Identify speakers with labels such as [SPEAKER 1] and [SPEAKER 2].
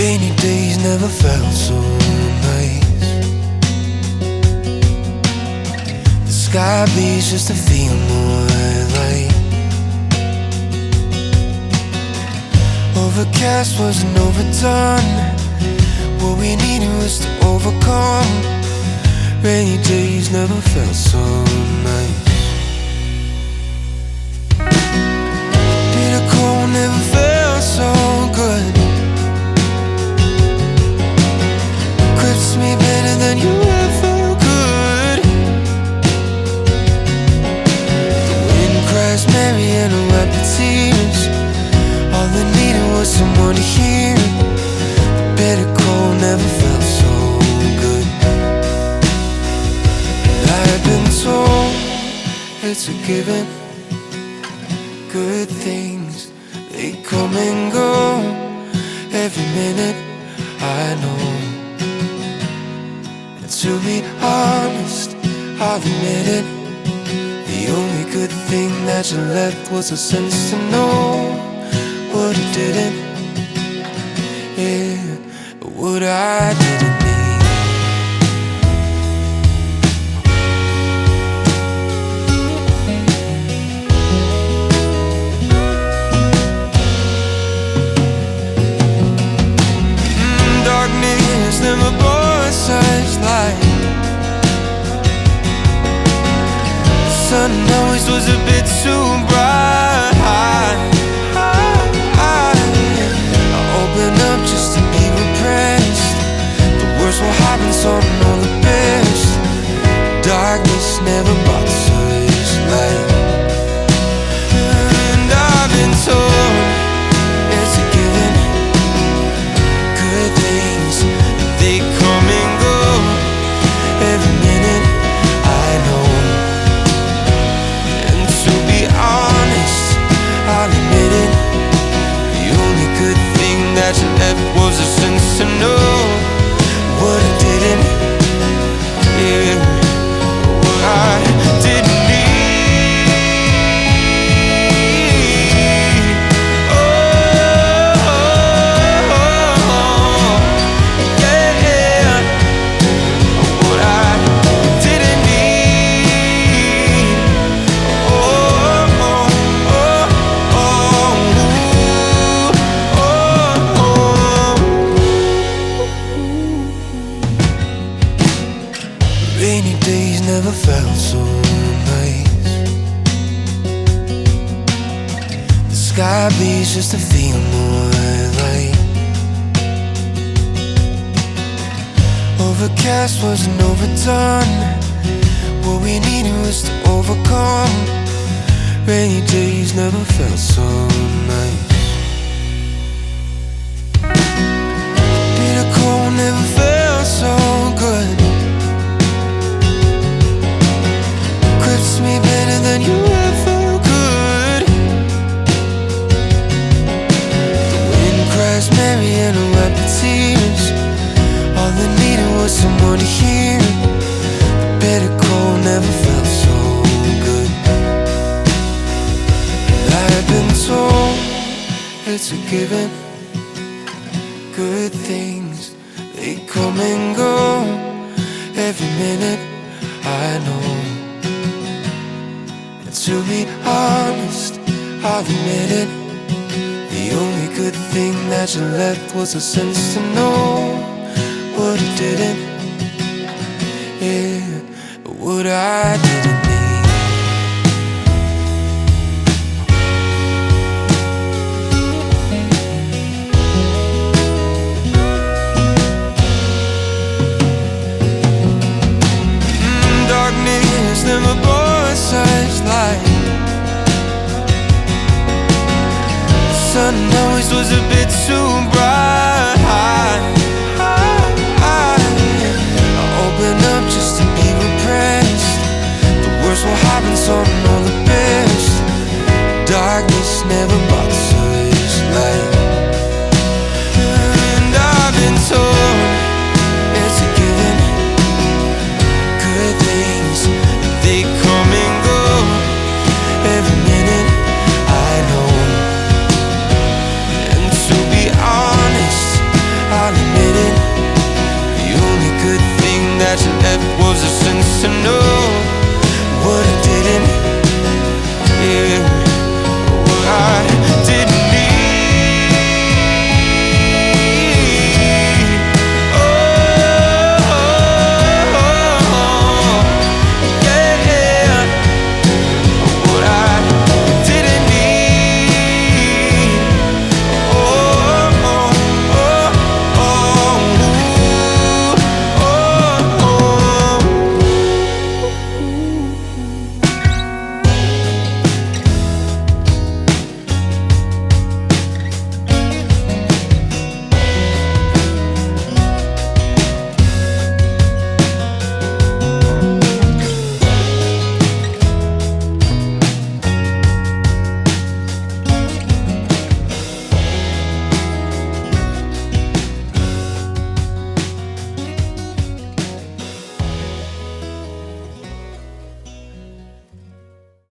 [SPEAKER 1] Rainy days never felt so nice. The sky bleeds just to feel more light. Overcast wasn't overdone. What we needed was to overcome. Rainy days never felt so nice. Bitter cold never felt so good. Grips me better than you ever could. The wind cries merry and I wipe the tears. All I needed was someone to hear. The bitter cold never felt so good. I have been told it's a given. Good things, they come and go. Every minute I know. And to be honest, I'll admit it. The only good thing that you left was a sense to know what I didn't. Yeah, what I didn't need. Darkness never brought such light. The sun always was a bit too bright. I open up just to be repressed. The worst will happen, so I know the best. Darkness never brought such light. And I've been told it's a given. Good things, they come and go. Every minute I know. And to be honest, I'll admit it. The only good thing that you left was a sense to know what I didn't. Yeah, what I didn't need. Rainy days never felt so nice. The sky bleeds just to feel more light. Overcast wasn't overdone. What we needed was to overcome. Rainy days never felt so nice. Bitter cold never felt so good. Grips me better than you ever could. The wind cries merry and I wipe the tears. All I needed was someone to hear. The bitter cold never felt so good. I have been told it's a given. Good things, they come and go. Every minute I know. To be honest, I'll admit it. The only good thing that you left was a sense to know what I didn't. Yeah, what I didn't need. Darkness never brought such light. The sun always was a bit too